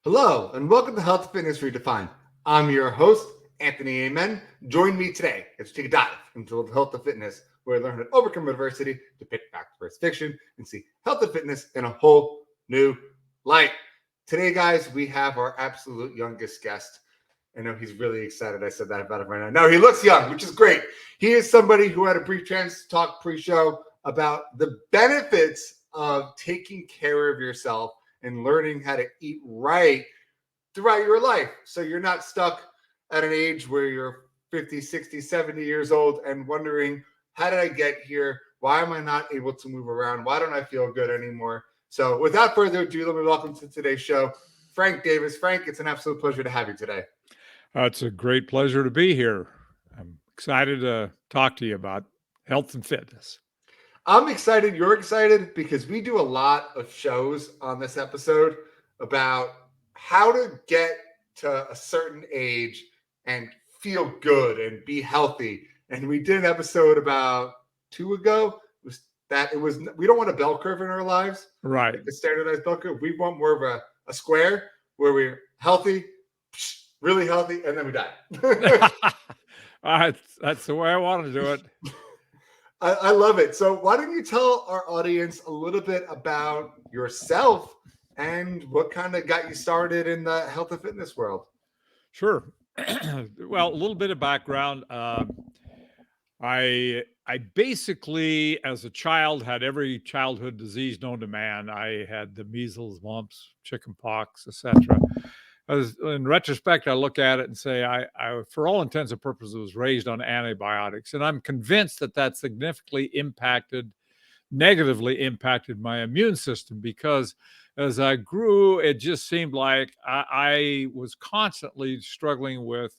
Hello, and welcome to Health and Fitness Redefined. I'm your host, Anthony Amen. Join me today as we take a dive into health and fitness, where I learn how to overcome adversity to pick back versus fiction and see health and fitness in a whole new light. Today, guys, we have our absolute youngest guest. I know he's really excited I said that about him right now. No, he looks young, which is great. He is somebody who had a brief chance to talk pre-show about the benefits of taking care of yourself and learning how to eat right throughout your life. So you're not stuck at an age where you're 50, 60, 70 years old and wondering, how did I get here? Why am I not able to move around? Why don't I feel good anymore? So without further ado, let me welcome to today's show, Frank Davis. Frank, it's an absolute pleasure to have you today. It's a great pleasure to be here. I'm excited to talk to you about health and fitness. I'm excited. You're excited because we do a lot of shows on this episode about how to get to a certain age and feel good and be healthy. And we did an episode about 2 ago. We don't want a bell curve in our lives, right? Like the standardized bell curve. We want more of a square where we're healthy, really healthy, and then we die. That's the way I want to do it. I love it. So why don't you tell our audience a little bit about yourself and what kind of got you started in the health and fitness world? Sure. Well, a little bit of background. I basically, as a child, had every childhood disease known to man. I had the measles, mumps, chickenpox, etc. In retrospect, I look at it and say, I, for all intents and purposes, was raised on antibiotics, and I'm convinced that significantly negatively impacted my immune system, because as I grew, it just seemed like I was constantly struggling with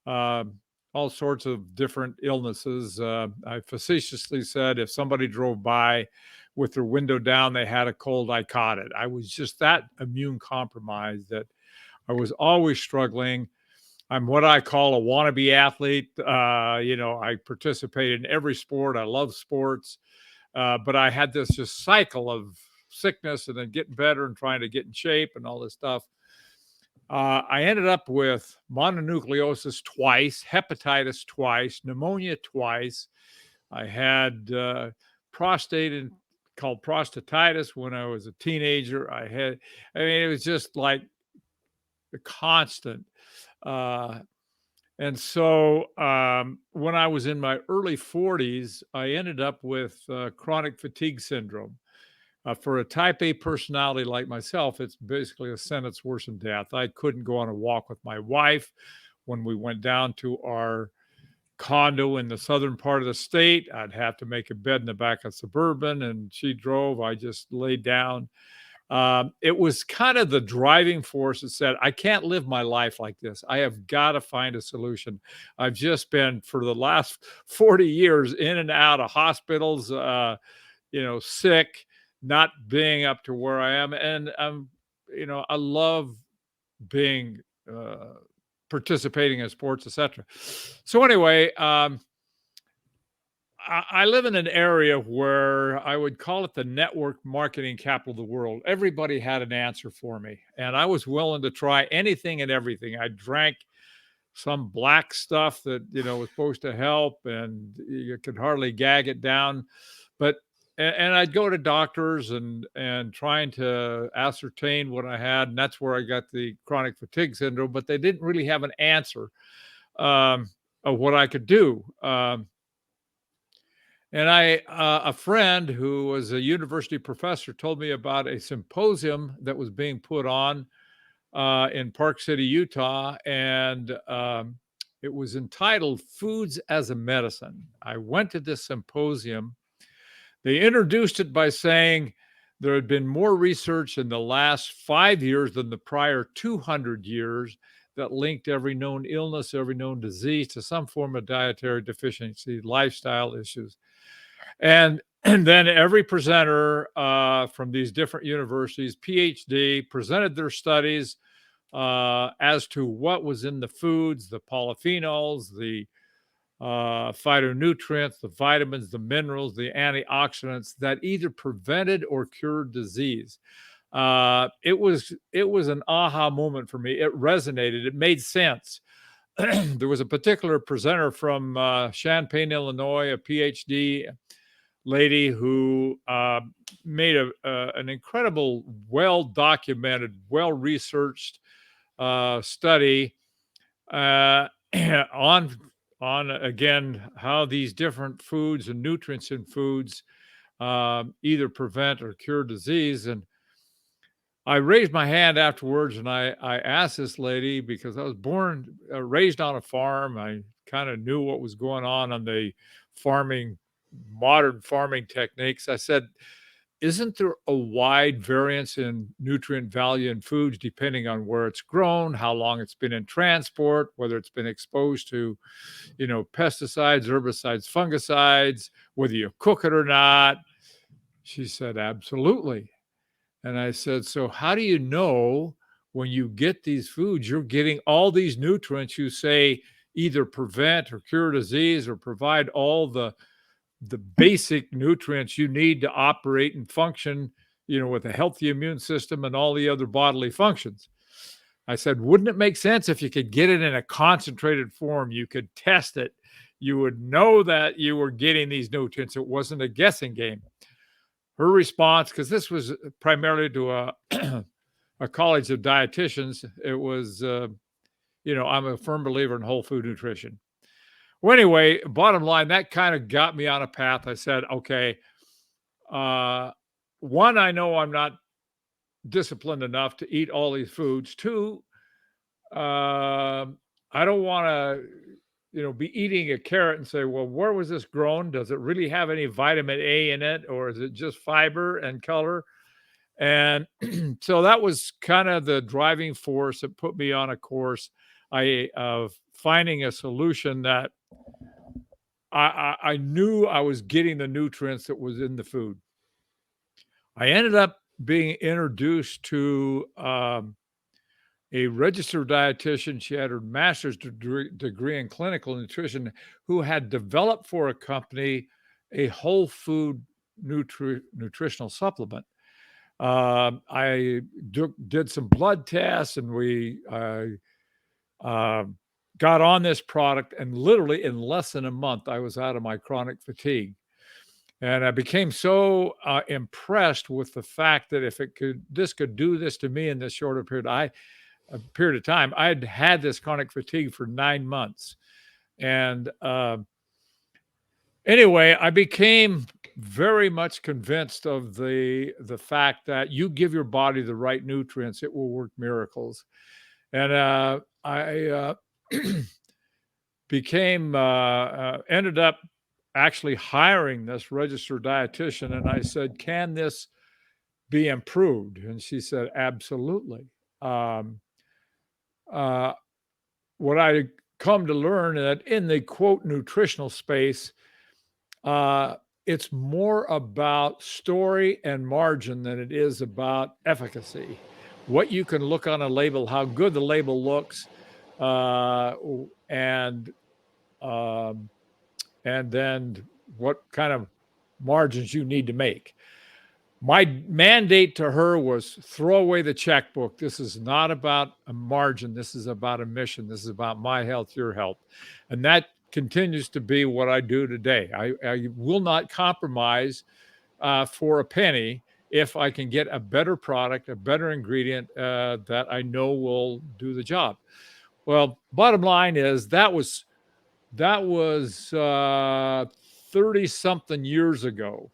all sorts of different illnesses. I facetiously said if somebody drove by with their window down, they had a cold, I caught it. I was just that immune compromised that I was always struggling. I'm what I call a wannabe athlete. I participate in every sport. I love sports. But I had this just cycle of sickness and then getting better and trying to get in shape and all this stuff. I ended up with mononucleosis twice, hepatitis twice, pneumonia twice. I had called prostatitis when I was a teenager. It was just like the constant. And so when I was in my early 40s, I ended up with chronic fatigue syndrome. For a type A personality like myself, it's basically a sentence worse than death. I couldn't go on a walk with my wife. When we went down to our condo in the southern part of the state, I'd have to make a bed in the back of Suburban, and she drove. I just laid down. It was kind of the driving force that said, I can't live my life like this. I have got to find a solution. I've just been, for the last 40 years, in and out of hospitals, sick, not being up to where I am. And, I love being, participating in sports, etc. So anyway, I live in an area where I would call it the network marketing capital of the world. Everybody had an answer for me, and I was willing to try anything and everything. I drank some black stuff that, was supposed to help, and you could hardly gag it down. But and I'd go to doctors and trying to ascertain what I had, and that's where I got the chronic fatigue syndrome. But they didn't really have an answer of what I could do. And a friend who was a university professor told me about a symposium that was being put on in Park City, Utah, and it was entitled Foods as a Medicine. I went to this symposium. They introduced it by saying there had been more research in the last 5 years than the prior 200 years that linked every known illness, every known disease to some form of dietary deficiency, lifestyle issues. And then every presenter from these different universities, PhD, presented their studies as to what was in the foods, the polyphenols, the phytonutrients, the vitamins, the minerals, the antioxidants that either prevented or cured disease. It was an aha moment for me. It resonated. It made sense. There was a particular presenter from Champaign, Illinois, a PhD lady who made an incredible, well-documented, well-researched study on again how these different foods and nutrients in foods either prevent or cure disease. And I raised my hand afterwards and I asked this lady, because I was raised on a farm. I kind of knew what was going on the farming, modern farming techniques. I said, isn't there a wide variance in nutrient value in foods depending on where it's grown, how long it's been in transport, whether it's been exposed to, pesticides, herbicides, fungicides, whether you cook it or not? She said, absolutely. And I said, so how do you know when you get these foods, you're getting all these nutrients you say either prevent or cure disease or provide all the basic nutrients you need to operate and function, with a healthy immune system and all the other bodily functions? I said, wouldn't it make sense if you could get it in a concentrated form? You could test it. You would know that you were getting these nutrients. It wasn't a guessing game. Her response, because this was primarily to a college of dietitians, it was, I'm a firm believer in whole food nutrition. Well, anyway, bottom line, that kind of got me on a path. I said, okay, one, I know I'm not disciplined enough to eat all these foods. Two, I don't want to, be eating a carrot and say, well, where was this grown? Does it really have any vitamin A in it? Or is it just fiber and color? And so that was kind of the driving force that put me on a course of finding a solution that I knew I was getting the nutrients that was in the food. I ended up being introduced to a registered dietitian. She had her master's degree in clinical nutrition, who had developed for a company a whole food nutritional supplement. I did some blood tests, and we got on this product, and literally in less than a month, I was out of my chronic fatigue. And I became so impressed with the fact that if this could do this to me in this shorter period of time. I'd had this chronic fatigue for 9 months. And anyway, I became very much convinced of the fact that you give your body the right nutrients, it will work miracles. And I ended up actually hiring this registered dietitian. And I said, can this be improved? And she said, absolutely. What I come to learn that in the quote nutritional space, it's more about story and margin than it is about efficacy. What you can look on a label, how good the label looks, and then what kind of margins you need to make. My mandate to her was throw away the checkbook. This is not about a margin. This is about a mission. This is about my health, your health. And that continues to be what I do today. I will not compromise for a penny if I can get a better product, a better ingredient that I know will do the job. Well, bottom line is that was 30 something years ago.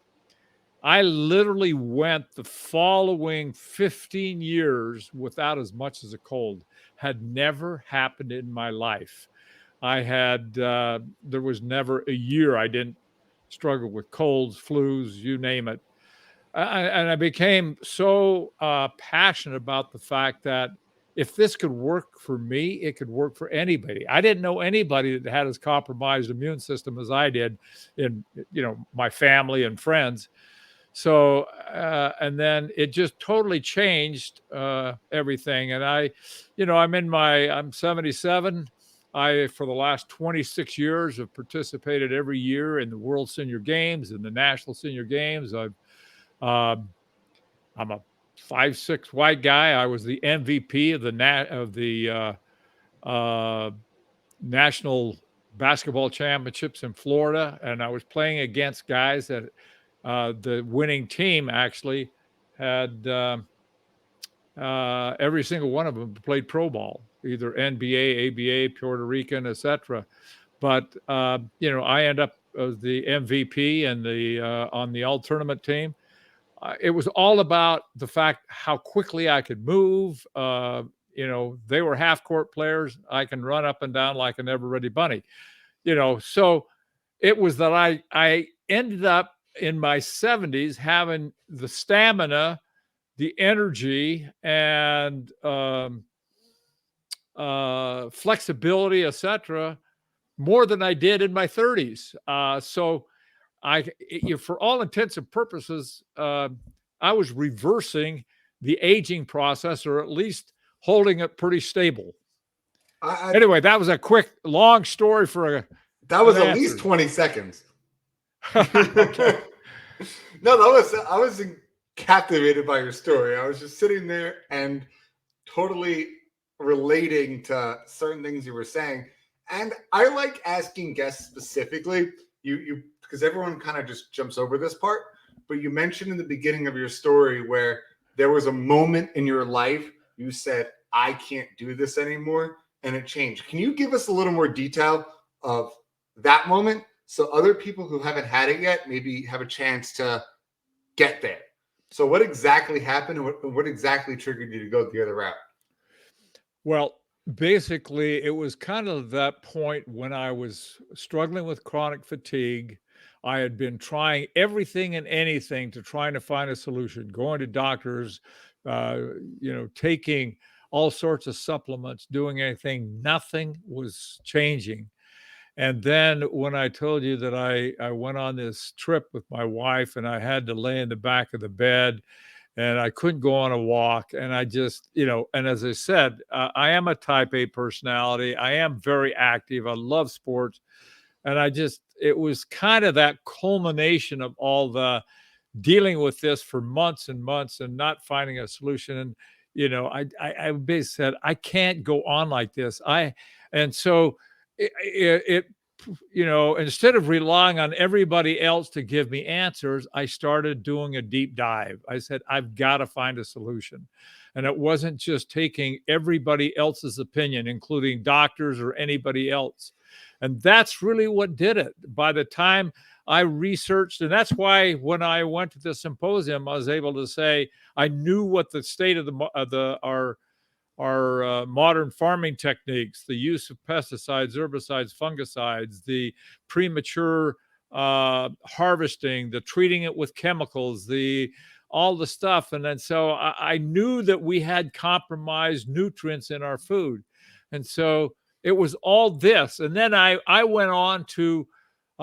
I literally went the following 15 years without as much as a cold. Had never happened in my life. There was never a year I didn't struggle with colds, flus, you name it. And I became so passionate about the fact that if this could work for me, it could work for anybody. I didn't know anybody that had as compromised immune system as I did in, my family and friends. So, and then it just totally changed everything. And I'm 77. I, for the last 26 years, have participated every year in the World Senior Games and the National Senior Games. Um, I'm a 5'6" white guy. I was the MVP of the National Basketball Championships in Florida, and I was playing against guys that the winning team actually had. Every single one of them played pro ball, either NBA, ABA, Puerto Rican, etc. But I end up as the MVP and the on the all tournament team. It was all about the fact how quickly I could move. They were half court players. I can run up and down like an ever ready bunny. So it was that I ended up in my 70s having the stamina, the energy, and flexibility, etc., more than I did in my 30s. For all intents and purposes, I was reversing the aging process, or at least holding it pretty stable. Anyway, that was a quick, long story for that was at least 20 seconds. Okay. No, I was captivated by your story. I was just sitting there and totally relating to certain things you were saying. And I like asking guests specifically, you because everyone kind of just jumps over this part, but you mentioned in the beginning of your story where there was a moment in your life you said, I can't do this anymore, and it changed. Can you give us a little more detail of that moment so other people who haven't had it yet maybe have a chance to get there? So what exactly happened, and what exactly triggered you to go the other route? Well, basically, it was kind of that point when I was struggling with chronic fatigue. I had been trying everything and anything to trying to find a solution, going to doctors, taking all sorts of supplements, doing anything. Nothing was changing. And then when I told you that I went on this trip with my wife and I had to lay in the back of the bed and I couldn't go on a walk. And I just, and as I said, I am a type A personality. I am very active. I love sports. And it was kind of that culmination of all the dealing with this for months and months and not finding a solution. And, I basically said, I can't go on like this. And so it instead of relying on everybody else to give me answers, I started doing a deep dive. I said, I've got to find a solution. And it wasn't just taking everybody else's opinion, including doctors or anybody else. And that's really what did it. By the time I researched, and that's why when I went to the symposium, I was able to say I knew what the state of our modern farming techniques, the use of pesticides, herbicides, fungicides, the premature harvesting, the treating it with chemicals, all the stuff. And then so I knew that we had compromised nutrients in our food. And so it was all this. And then I went on to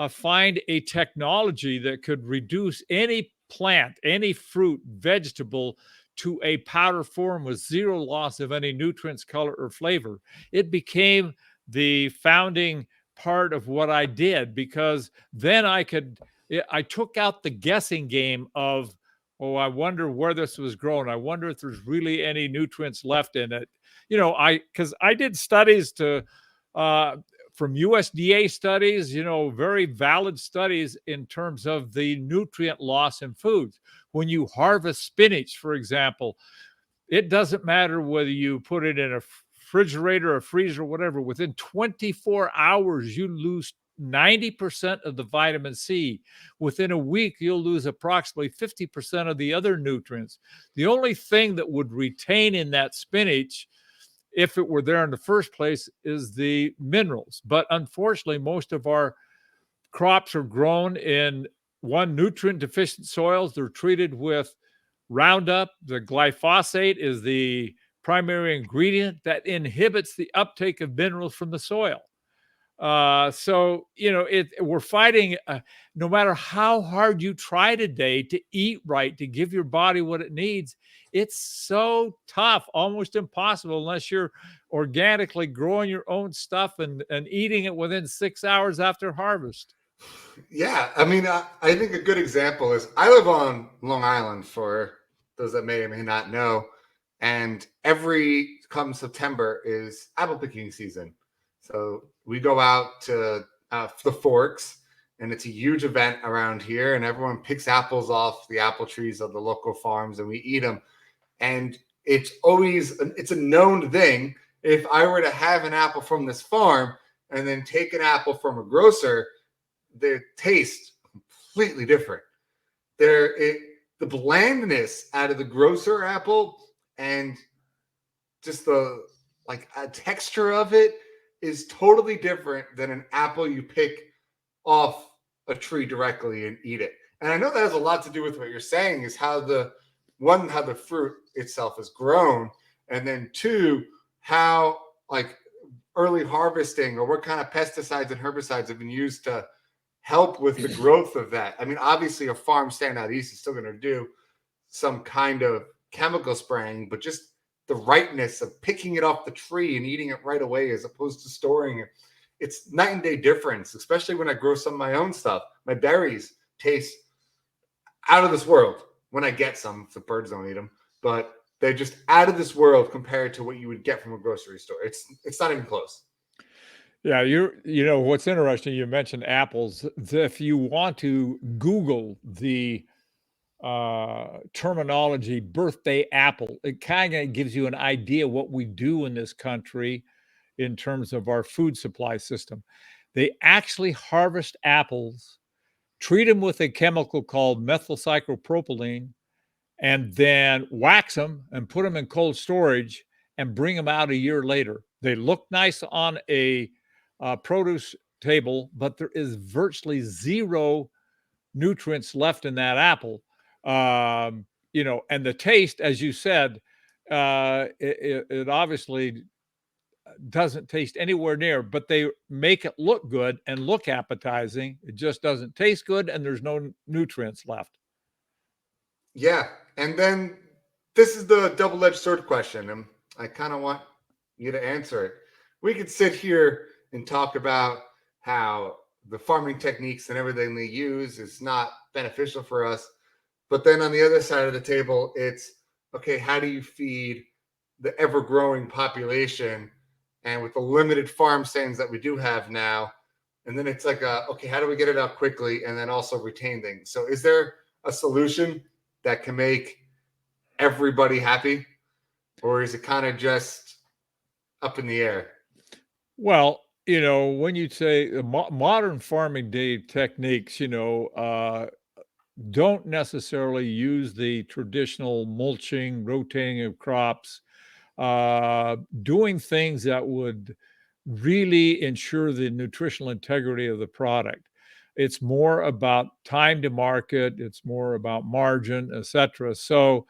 find a technology that could reduce any plant, any fruit, vegetable to a powder form with zero loss of any nutrients, color, or flavor. It became the founding part of what I did, because then I took out the guessing game of, I wonder where this was grown. I wonder if there's really any nutrients left in it. Because I did studies from USDA studies, very valid studies in terms of the nutrient loss in foods. When you harvest spinach, for example, it doesn't matter whether you put it in a refrigerator, a freezer, whatever. Within 24 hours, you lose 90% of the vitamin C. Within a week, you'll lose approximately 50% of the other nutrients. The only thing that would retain in that spinach, if it were there in the first place, is the minerals. But unfortunately, most of our crops are grown in nutrient deficient soils. They're treated with Roundup. The glyphosate is the primary ingredient that inhibits the uptake of minerals from the soil. So we're fighting. No matter how hard you try today to eat right, to give your body what it needs, it's so tough, almost impossible, unless you're organically growing your own stuff and eating it within 6 hours after harvest. Yeah, I mean, I think a good example is I live on Long Island, for those that may or may not know, and every come September is apple picking season. So we go out to the Forks, and it's a huge event around here, and everyone picks apples off the apple trees of the local farms, and we eat them. And it's a known thing. If I were to have an apple from this farm and then take an apple from a grocer, their taste completely different. The blandness out of the grocer apple and just the texture of it is totally different than an apple you pick off a tree directly and eat it. And I know that has a lot to do with what you're saying, is how the fruit itself is grown, and then two, how like early harvesting or what kind of pesticides and herbicides have been used to help with the growth of that. I mean, obviously a farm stand out east is still going to do some kind of chemical spraying, but just the rightness of picking it off the tree and eating it right away as opposed to storing it. It's night and day difference, especially when I grow some of my own stuff. My berries taste out of this world when I get some. The birds don't eat them, but they're just out of this world compared to what you would get from a grocery store. It's not even close. Yeah, what's interesting, you mentioned apples. If you want to Google the terminology birthday apple, it kind of gives you an idea what we do in this country in terms of our food supply system. They actually harvest apples, treat them with a chemical called methylcyclopropylene, and then wax them and put them in cold storage and bring them out a year later. They look nice on a produce table, but there is virtually zero nutrients left in that apple. And the taste, as you said, it obviously doesn't taste anywhere near, but they make it look good and look appetizing. It just doesn't taste good, and there's no nutrients left. Yeah. And then this is the double-edged sword question, and I kind of want you to answer it. We could sit here and talk about how the farming techniques and everything they use is not beneficial for us. But then on the other side of the table, it's okay, how do you feed the ever-growing population? And with the limited farm stands that we do have now, and then it's like, okay, how do we get it out quickly and then also retain things? So is there a solution that can make everybody happy, or is it kind of just up in the air? Well, when you say modern farming day techniques, don't necessarily use the traditional mulching, rotating of crops, doing things that would really ensure the nutritional integrity of the product. It's more about time to market, it's more about margin, etc. So,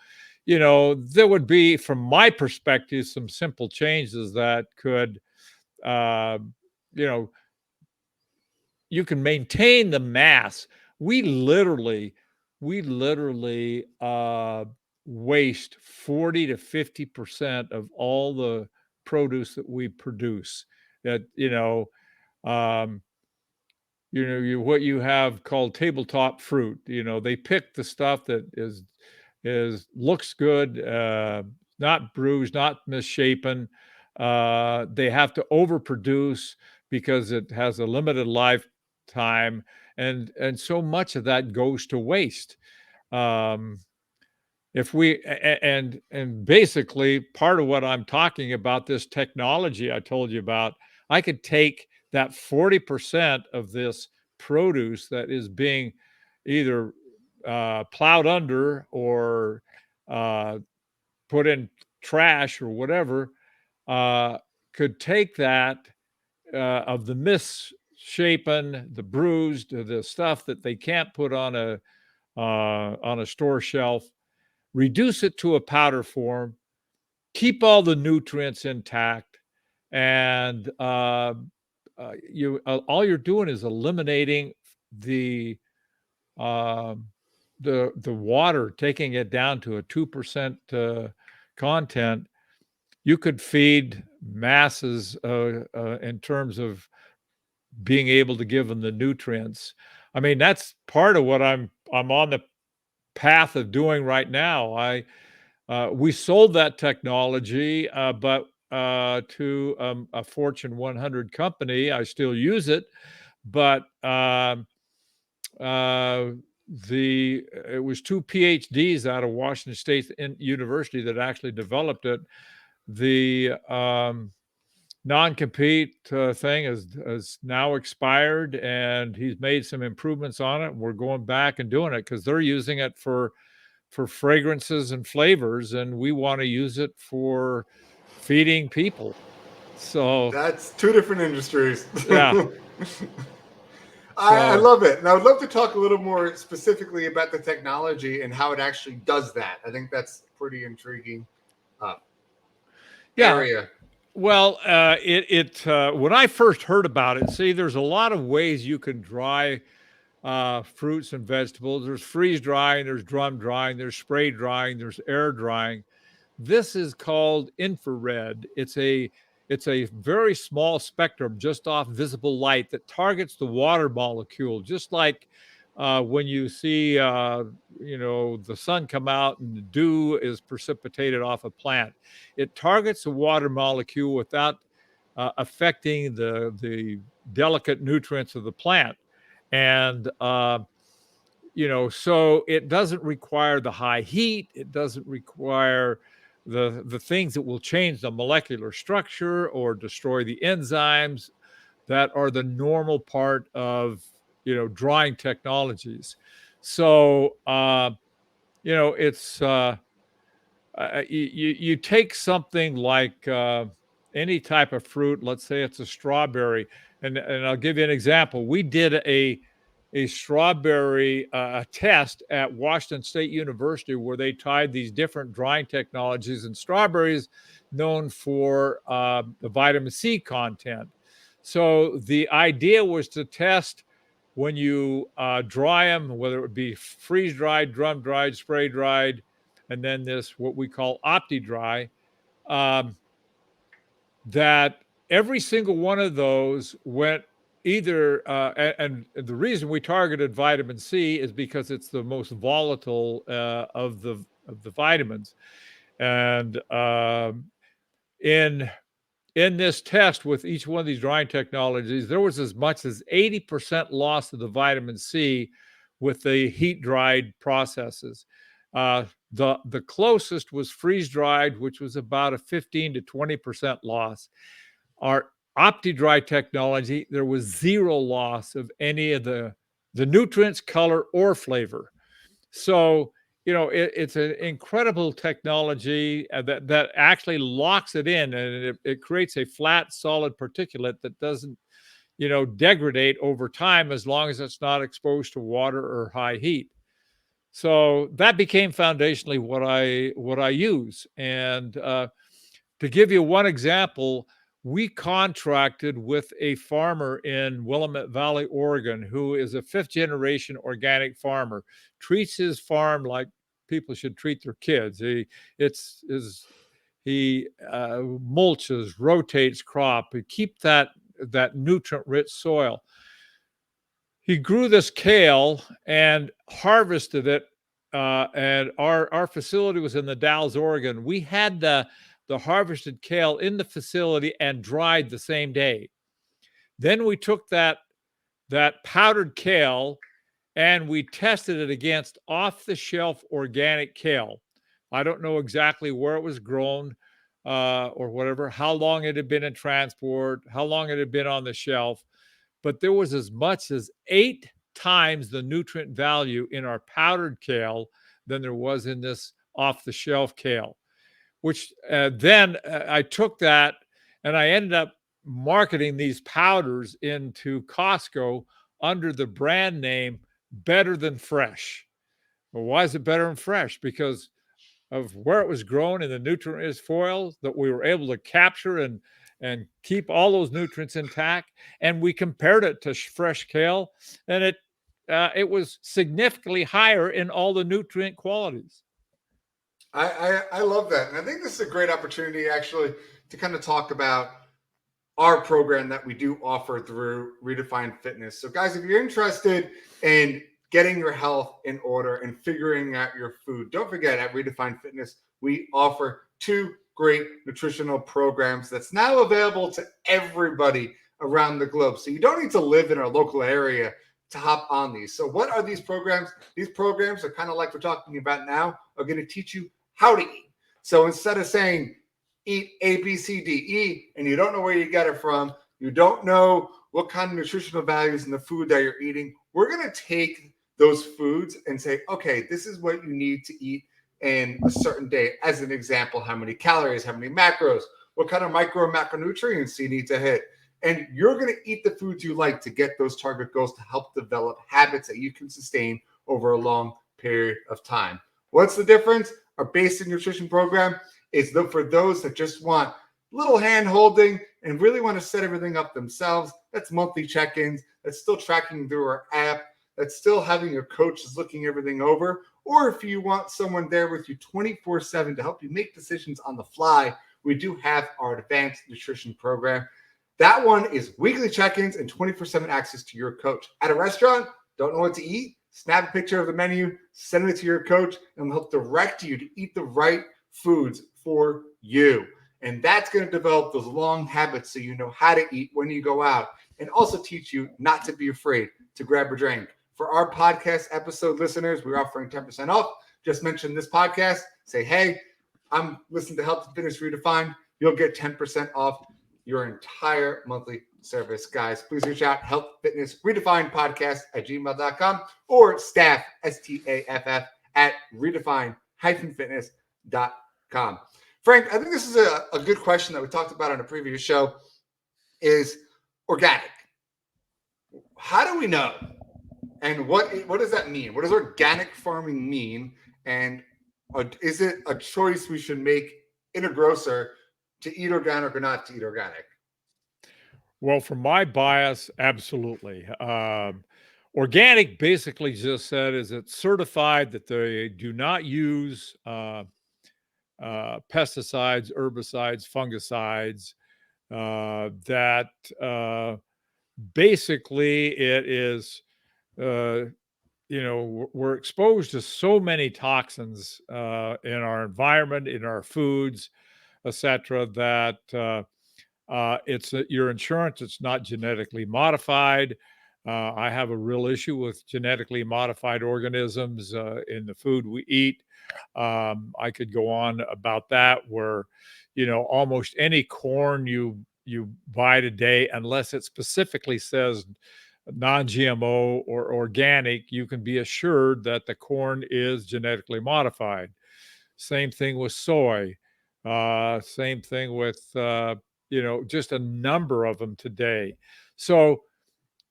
there would be, from my perspective, some simple changes that could, uh, you know, you can maintain the mass. We literally, we literally waste 40 to 50% of all the produce that we produce. That um, what you have called tabletop fruit. They pick the stuff that is looks good, not bruised, not misshapen. They have to overproduce because it has a limited lifetime, and so much of that goes to waste. Um, if we and basically part of what I'm talking about, this technology I told you about, I could take that 40% of this produce that is being either plowed under or uh, put in trash or whatever, uh, could take that of the misshapen, the bruised, the stuff that they can't put on a store shelf, reduce it to a powder form, keep all the nutrients intact, and all you're doing is eliminating the um, the water, taking it down to a 2% content. You could feed masses in terms of being able to give them the nutrients. I mean, that's part of what I'm on the path of doing right now. We sold that technology, but to a Fortune 100 company. I still use it, but uh, it was two PhDs out of Washington State University that actually developed it. The non-compete thing has now expired, and he's made some improvements on it. We're going back and doing it because they're using it for fragrances and flavors, and we want to use it for feeding people. So That's two different industries. yeah, I so love it. And I would love to talk a little more specifically about the technology and how it actually does that. I think that's pretty intriguing uh, yeah. area. Well, when I first heard about it, see, there's a lot of ways you can dry fruits and vegetables. There's freeze drying, there's drum drying, there's spray drying, there's air drying. This is called infrared. It's a very small spectrum just off visible light that targets the water molecule, just like when you see the sun come out and the dew is precipitated off a plant. It targets the water molecule without affecting the delicate nutrients of the plant. And so it doesn't require the high heat. It doesn't require the things that will change the molecular structure or destroy the enzymes that are the normal part of drying technologies. So it's you take something like any type of fruit. Let's say it's a strawberry, and I'll give you an example. We did a strawberry test at Washington State University where they tied these different drying technologies, and strawberries known for the vitamin C content. So the idea was to test when you dry them, whether it would be freeze dried, drum dried, spray dried, and then this what we call OptiDry, um, that every single one of those went either, and the reason we targeted vitamin C is because it's the most volatile of the vitamins, and in in this test with each one of these drying technologies, there was as much as 80% loss of the vitamin C with the heat dried processes. The closest was freeze dried, which was about a 15 to 20% loss. Our OptiDry technology, there was zero loss of any of the nutrients, color, or flavor. So, it's an incredible technology that actually locks it in, and it creates a flat, solid particulate that doesn't, degrade over time as long as it's not exposed to water or high heat. So that became foundationally what I use. And to give you one example, we contracted with a farmer in Willamette Valley, Oregon, who is a fifth generation organic farmer, treats his farm like people should treat their kids. He mulches, rotates crop, he keep that nutrient rich soil. He grew this kale and harvested it. And our facility was in the Dalles, Oregon. We had the harvested kale in the facility and dried the same day. Then we took that powdered kale and we tested it against off-the-shelf organic kale. I don't know exactly where it was grown or whatever, how long it had been in transport, how long it had been on the shelf, but there was as much as 8 times the nutrient value in our powdered kale than there was in this off-the-shelf kale. Which then I took that and I ended up marketing these powders into Costco under the brand name Better Than Fresh. Well, why is it better than fresh? Because of where it was grown in the nutrient rich soil that we were able to capture and keep all those nutrients intact. And we compared it to fresh kale, and it was significantly higher in all the nutrient qualities. I love that. And I think this is a great opportunity actually to kind of talk about our program that we do offer through Redefine Fitness. So, guys, if you're interested in getting your health in order and figuring out your food, don't forget at Redefine Fitness, we offer two great nutritional programs that's now available to everybody around the globe. So, you don't need to live in our local area to hop on these. So, what are these programs? These programs are kind of like we're talking about now, are going to teach you how to eat. So, instead of saying, eat A, B, C, D, E, and you don't know where you get it from, you don't know what kind of nutritional values in the food that you're eating, we're going to take those foods and say, okay, this is what you need to eat in a certain day. As an example, how many calories, how many macros, what kind of micro and macronutrients you need to hit. And you're going to eat the foods you like to get those target goals to help develop habits that you can sustain over a long period of time. What's the difference? Our basic nutrition program is for those that just want little hand holding and really want to set everything up themselves. That's monthly check-ins. That's still tracking through our app. That's still having your coaches looking everything over. Or if you want someone there with you 24/7 to help you make decisions on the fly, we do have our advanced nutrition program. That one is weekly check-ins and 24/7 access to your coach. At a restaurant, don't know what to eat? Snap a picture of the menu, send it to your coach, and they'll help direct you to eat the right foods for you. And that's going to develop those long habits so you know how to eat when you go out, and also teach you not to be afraid to grab a drink. For our podcast episode listeners, we're offering 10% off. Just mention this podcast. Say, hey, I'm listening to Health and Fitness Redefined. You'll get 10% off your entire monthly service. Guys, please reach out, Health Fitness Redefined Podcast at gmail.com or staff, STAFF, at redefine-fitness.com. Frank, I think this is a good question that we talked about on a previous show, is organic. How do we know? And what does that mean? What does organic farming mean? And is it a choice we should make in a grocer to eat organic or not to eat organic? Well, from my bias, absolutely. Organic basically just said is it's certified that they do not use pesticides, herbicides, fungicides, that basically it is, we're exposed to so many toxins in our environment, in our foods, etc., that it's your insurance. It's not genetically modified. I have a real issue with genetically modified organisms in the food we eat. I could go on about that, where almost any corn you buy today, unless it specifically says non-GMO or organic, you can be assured that the corn is genetically modified. Same thing with soy. Same thing with just a number of them today. So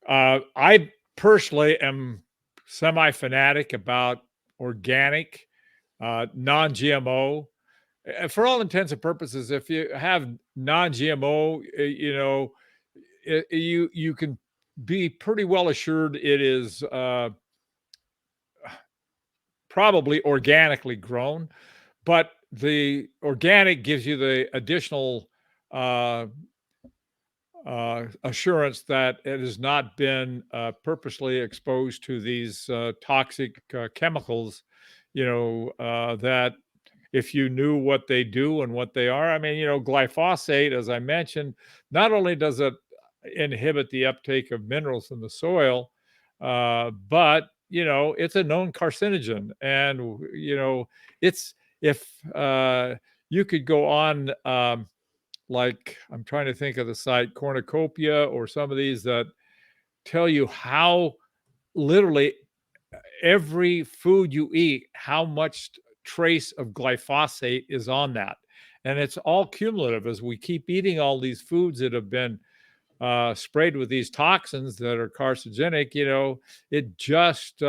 I personally am semi-fanatic about organic, non-GMO. For all intents and purposes, if you have non-GMO, you can be pretty well assured it is probably organically grown, but the organic gives you the additional assurance that it has not been purposely exposed to these toxic chemicals, that if you knew what they do and what they are. I mean, glyphosate, as I mentioned, not only does it inhibit the uptake of minerals in the soil, but it's a known carcinogen. And it's if you could go on, like I'm trying to think of the site, Cornucopia or some of these that tell you how literally every food you eat, how much trace of glyphosate is on that. And it's all cumulative as we keep eating all these foods that have been sprayed with these toxins that are carcinogenic. It just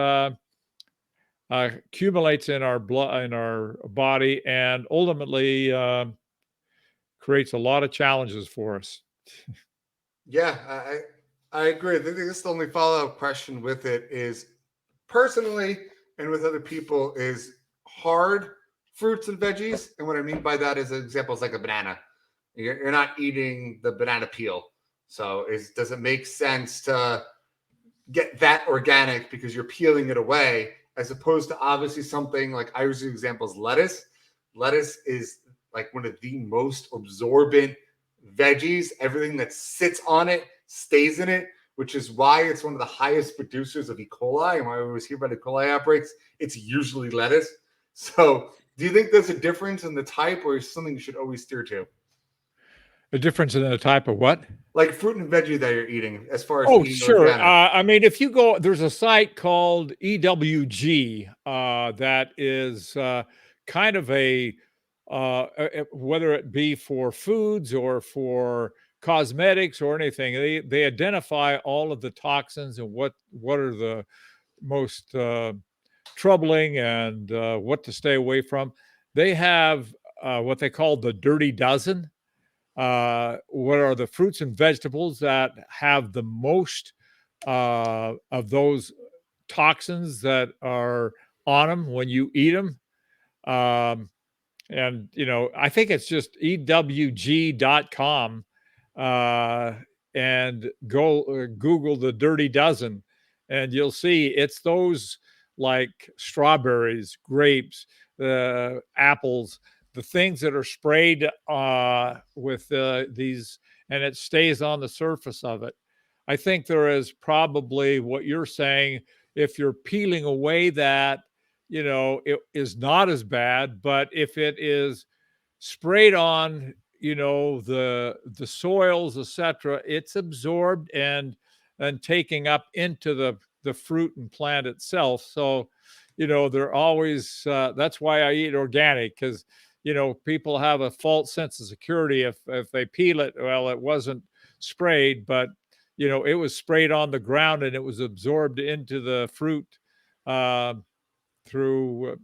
accumulates in our blood, in our body, and ultimately creates a lot of challenges for us. Yeah, I agree. I think this the only follow up question with it is personally and with other people is hard fruits and veggies. And what I mean by that is examples like a banana. You're not eating the banana peel. So does it make sense to get that organic because you're peeling it away as opposed to obviously something like I use examples lettuce. Lettuce is like one of the most absorbent veggies. Everything that sits on it stays in it, which is why it's one of the highest producers of E. coli. And why we always hear about E. coli outbreaks, it's usually lettuce. So do you think there's a difference in the type or is something you should always steer to? A difference in the type of what? Like fruit and veggie that you're eating as far as Oh, eating sure. organic. I mean, if you go, there's a site called EWG that is kind of whether it be for foods or for cosmetics or anything, they identify all of the toxins and what are the most troubling and what to stay away from. They have what they call the Dirty Dozen. What are the fruits and vegetables that have the most of those toxins that are on them when you eat them? Um, and, I think it's just ewg.com and go Google the Dirty Dozen, and you'll see it's those like strawberries, grapes, apples, the things that are sprayed with these, and it stays on the surface of it. I think there is probably what you're saying. If you're peeling away that, it is not as bad. But if it is sprayed on, the soils, etc., it's absorbed and taking up into the fruit and plant itself. So, they're always that's why I eat organic, because people have a false sense of security if they peel it. Well, it wasn't sprayed, but it was sprayed on the ground and it was absorbed into the fruit uh, through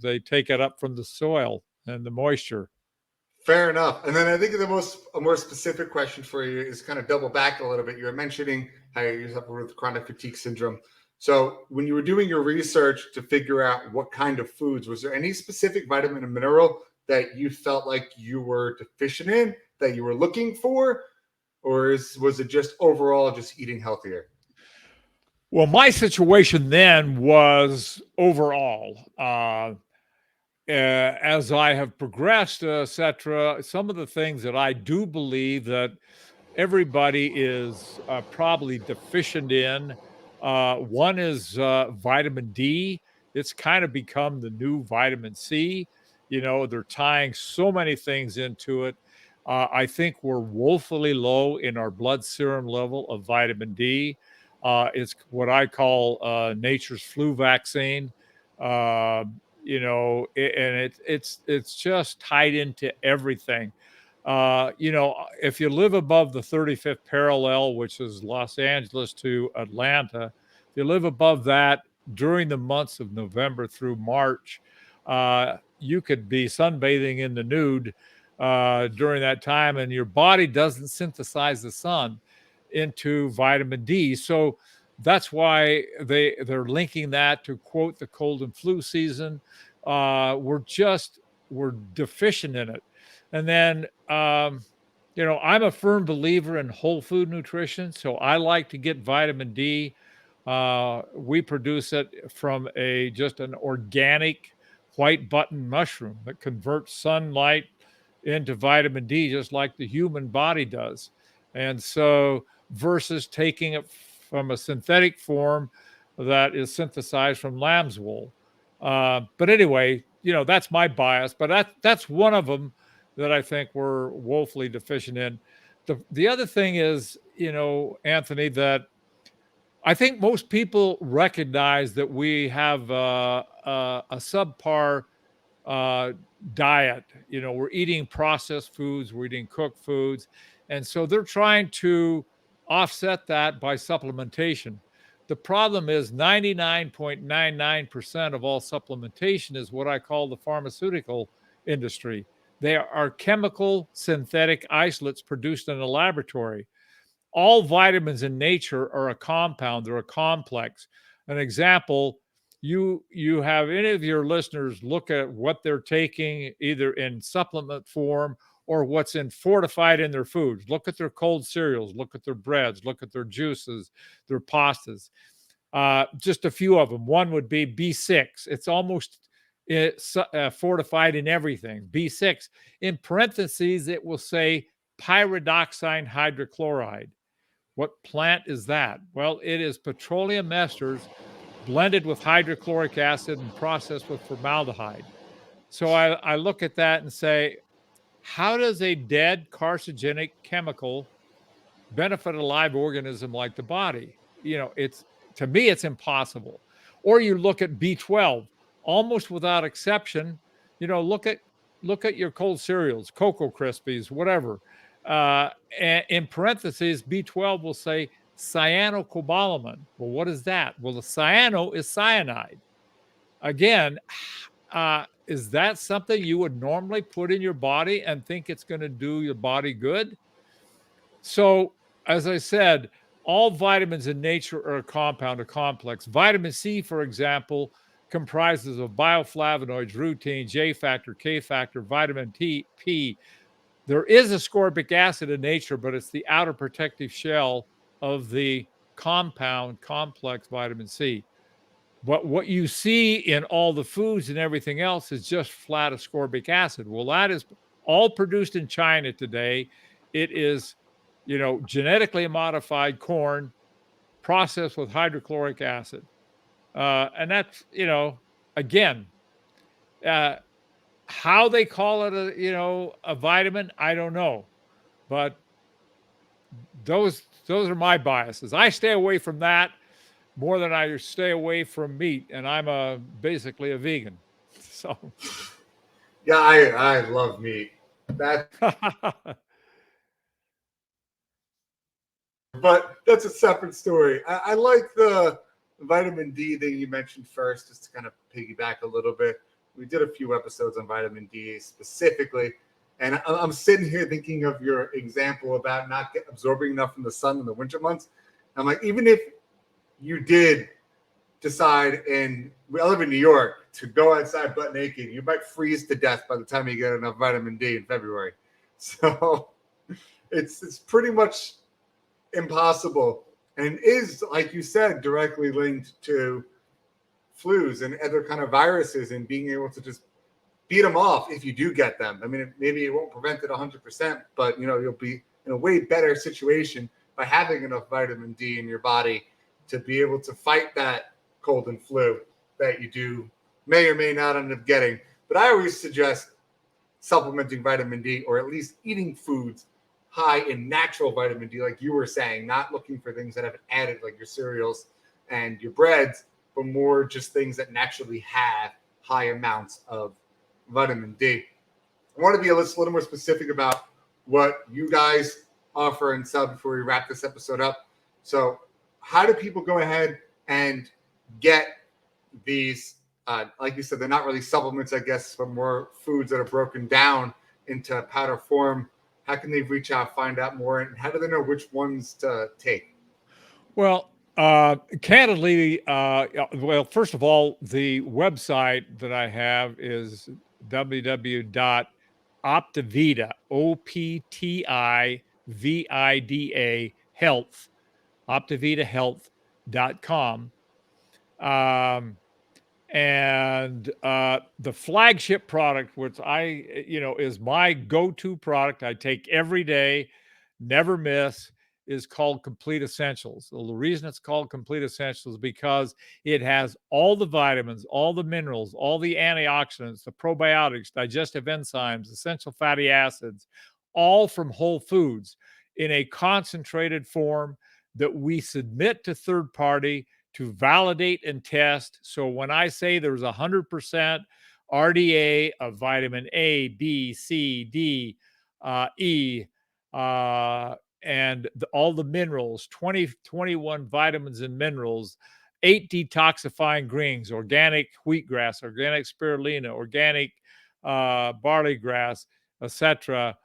they take it up from the soil and the moisture. Fair enough. And then I think a more specific question for you is kind of double back a little bit. You were mentioning how you suffer with chronic fatigue syndrome. So when you were doing your research to figure out what kind of foods, was there any specific vitamin and mineral that you felt like you were deficient in that you were looking for? Or was it just overall just eating healthier? Well, my situation then was overall. As I have progressed, etc., some of the things that I do believe that everybody is probably deficient in. One is vitamin D. It's kind of become the new vitamin C. They're tying so many things into it. I think we're woefully low in our blood serum level of vitamin D. It's what I call nature's flu vaccine. Uh, and it's just tied into everything. If you live above the 35th parallel, which is Los Angeles to Atlanta, if you live above that during the months of November through March, you could be sunbathing in the nude during that time, and your body doesn't synthesize the sun into vitamin D. So that's why they're linking that to quote the cold and flu season. We're deficient in it. And then, I'm a firm believer in whole food nutrition. So I like to get vitamin D. We produce it from just an organic white button mushroom that converts sunlight into vitamin D, just like the human body does. And so, versus taking it from a synthetic form that is synthesized from lamb's wool. But anyway, that's my bias, but that's one of them that I think we're woefully deficient in. The other thing is, Anthony, that I think most people recognize that we have a subpar uh, diet. We're eating processed foods, we're eating cooked foods. And so they're trying to offset that by supplementation. The problem is 99.99% of all supplementation is what I call the pharmaceutical industry. They are chemical synthetic isolates produced in a laboratory. All vitamins in nature are a compound, they're a complex. An example, you have any of your listeners look at what they're taking either in supplement form or what's in fortified in their foods. Look at their cold cereals, look at their breads, look at their juices, their pastas. Just a few of them. One would be B6. It's almost fortified in everything. B6. In parentheses, it will say pyridoxine hydrochloride. What plant is that? Well, it is petroleum esters blended with hydrochloric acid and processed with formaldehyde. So I look at that and say, how does a dead carcinogenic chemical benefit a live organism like the body? It's, to me, it's impossible. Or you look at B12, almost without exception. Look at your cold cereals, Cocoa Krispies, whatever. And in parentheses, B12 will say cyanocobalamin. Well, what is that? Well, the cyano is cyanide. Again, is that something you would normally put in your body and think it's going to do your body good? So, as I said, all vitamins in nature are a compound, a complex. Vitamin C, for example, comprises of bioflavonoids, rutin, J factor, K factor, vitamin P. There is ascorbic acid in nature, but it's the outer protective shell of the compound complex vitamin C. But what you see in all the foods and everything else is just flat ascorbic acid. Well, that is all produced in China today. It is, genetically modified corn processed with hydrochloric acid. And that's, again, uh, how they call it a vitamin, I don't know. But those are my biases. I stay away from that more than I stay away from meat, and I'm basically a vegan. So, Yeah, I love meat. But that's a separate story. I like the vitamin D thing you mentioned first, just to kind of piggyback a little bit. We did a few episodes on vitamin D specifically, and I'm sitting here thinking of your example about not absorbing enough from the sun in the winter months. I'm like, even if you did decide, and I live in New York, to go outside butt naked, you might freeze to death by the time you get enough vitamin D in February. So it's pretty much impossible, and is, like you said, directly linked to flus and other kind of viruses, and being able to just beat them off if you do get them. I mean, maybe it won't prevent it 100%, but you'll be in a way better situation by having enough vitamin D in your body to be able to fight that cold and flu that you may or may not end up getting. But I always suggest supplementing vitamin D, or at least eating foods high in natural vitamin D, like you were saying, not looking for things that have added, like your cereals and your breads, but more just things that naturally have high amounts of vitamin D. I want to be a little more specific about what you guys offer and sell before we wrap this episode up. So how do people go ahead and get these, like you said, they're not really supplements, I guess, but more foods that are broken down into powder form? How can they reach out, find out more, and how do they know which ones to take? well, candidly, first of all, the website that I have is www.optivida, Optivida Health, optividahealth.com. And the flagship product, which is my go-to product, I take every day, never miss, is called Complete Essentials. The reason it's called Complete Essentials is because it has all the vitamins, all the minerals, all the antioxidants, the probiotics, digestive enzymes, essential fatty acids, all from whole foods in a concentrated form that we submit to third party to validate and test. So when I say there's 100% RDA of vitamin A, B, C, D, E, and all the minerals, 21 vitamins and minerals, 8 detoxifying greens, organic wheatgrass, organic spirulina, organic barley grass, etc.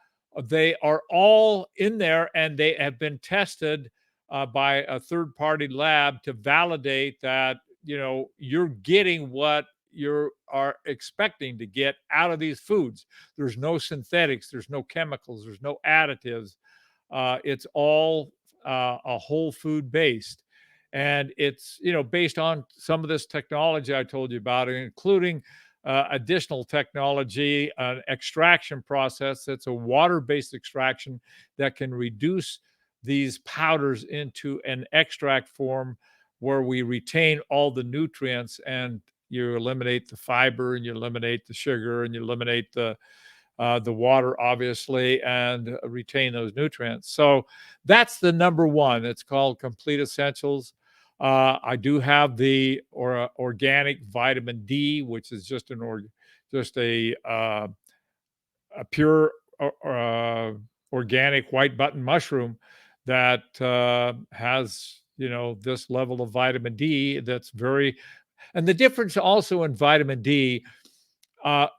They are all in there, and they have been tested by a third-party lab to validate that you're getting what you are expecting to get out of these foods. There's no synthetics, there's no chemicals, there's no additives. It's all a whole food based, and it's based on some of this technology I told you about, including additional technology, an extraction process that's a water-based extraction that can reduce these powders into an extract form where we retain all the nutrients, and you eliminate the fiber, and you eliminate the sugar, and you eliminate the water, obviously, and retain those nutrients. So that's the number one. It's called Complete Essentials. I do have the organic vitamin D, which is just a pure organic white button mushroom that has this level of vitamin D that's very. And the difference also in vitamin D,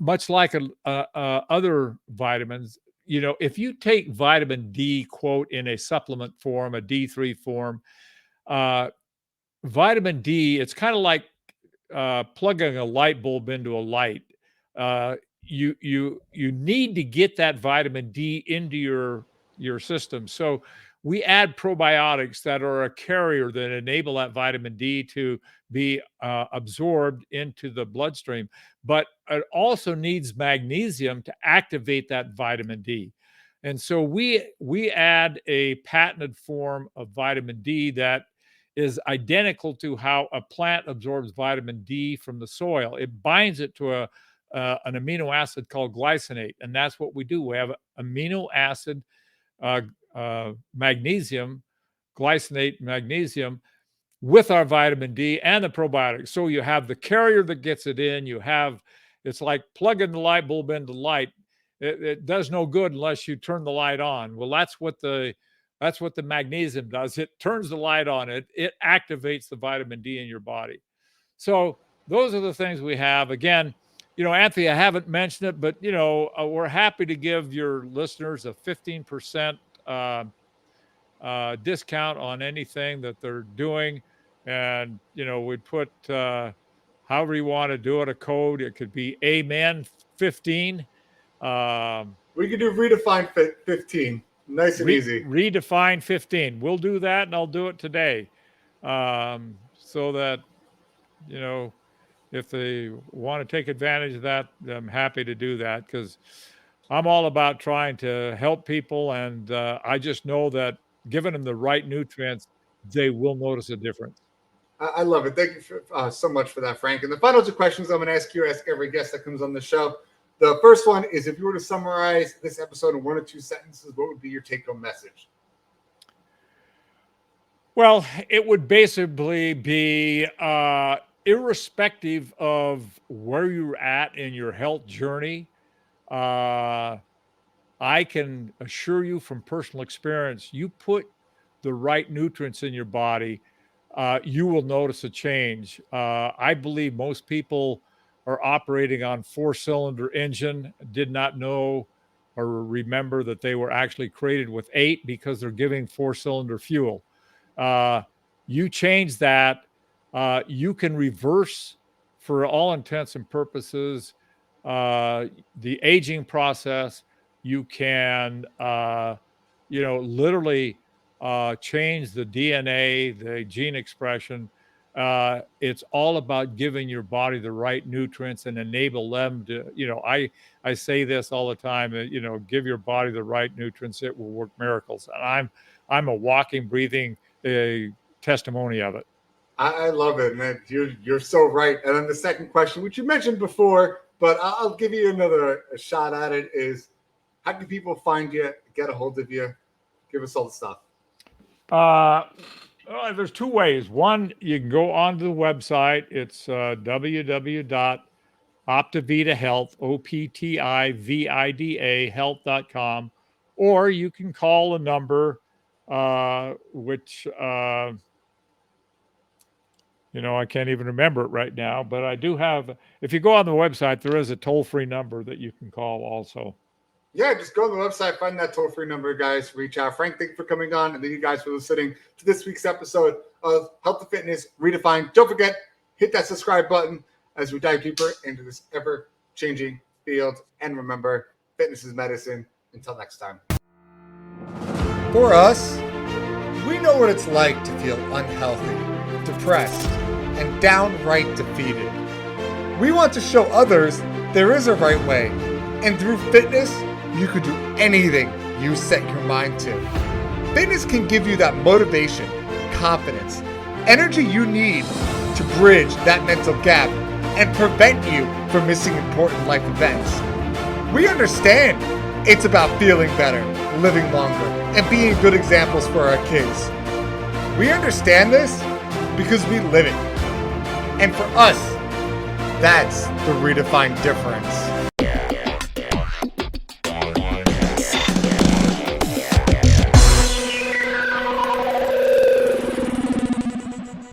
much like other vitamins, if you take vitamin D, quote, in a supplement form, a D3 form, uh, vitamin D, it's kind of like plugging a light bulb into a light. You need to get that vitamin D into your system. So we add probiotics that are a carrier that enable that vitamin D to be absorbed into the bloodstream. But it also needs magnesium to activate that vitamin D. And so we add a patented form of vitamin D that is identical to how a plant absorbs vitamin D from the soil. It binds it to an amino acid called glycinate, and that's what we do. We have amino acid, uh, magnesium, glycinate, magnesium with our vitamin D and the probiotics. So you have the carrier that gets it in. It's like plugging the light bulb into light. It does no good unless you turn the light on. Well, that's what the magnesium does. It turns the light on. It activates the vitamin D in your body. So those are the things we have. Again, Anthony, I haven't mentioned it, but we're happy to give your listeners a 15% discount on anything that they're doing. And we'd put however you want to do it, a code. It could be Amen 15. We could do Redefine 15. Nice and easy. Redefine 15. We'll do that, and I'll do it today. So that, if they want to take advantage of that, I'm happy to do that, because I'm all about trying to help people. And I just know that giving them the right nutrients, they will notice a difference. I love it. Thank you so much for that, Frank. And the final two questions I'm going to ask every guest that comes on the show. The first one is, if you were to summarize this episode in 1 or 2 sentences, what would be your take-home message? Well, it would basically be irrespective of where you're at in your health journey, I can assure you from personal experience, you put the right nutrients in your body, you will notice a change. I believe most people are operating on 4-cylinder engine, did not know or remember that they were actually created with 8 because they're giving 4-cylinder fuel. You change that, you can reverse, for all intents and purposes, the aging process. You can, literally change the DNA, the gene expression. It's all about giving your body the right nutrients and enable them to, I say this all the time, give your body the right nutrients, it will work miracles. And I'm a walking, breathing testimony of it. I love it, man. You're so right. And then the second question, which you mentioned before, but I'll give you another shot at it, is how can people find you, get a hold of you? Give us all the stuff. There's 2 ways. One, you can go onto the website. It's www.Optivida Health, OPTIVIDA health.com, or you can call a number, which, I can't even remember it right now, but I do have, if you go on the website, there is a toll-free number that you can call also. Yeah, just go on the website, find that toll-free number, guys. Reach out. Frank, thank you for coming on, and thank you guys for listening to this week's episode of Health and Fitness Redefined. Don't forget, hit that subscribe button as we dive deeper into this ever-changing field. And remember, fitness is medicine. Until next time. For us, we know what it's like to feel unhealthy, depressed, and downright defeated. We want to show others there is a right way, and through fitness, you could do anything you set your mind to. Fitness can give you that motivation, confidence, energy you need to bridge that mental gap and prevent you from missing important life events. We understand it's about feeling better, living longer, and being good examples for our kids. We understand this because we live it. And for us, that's the redefined difference.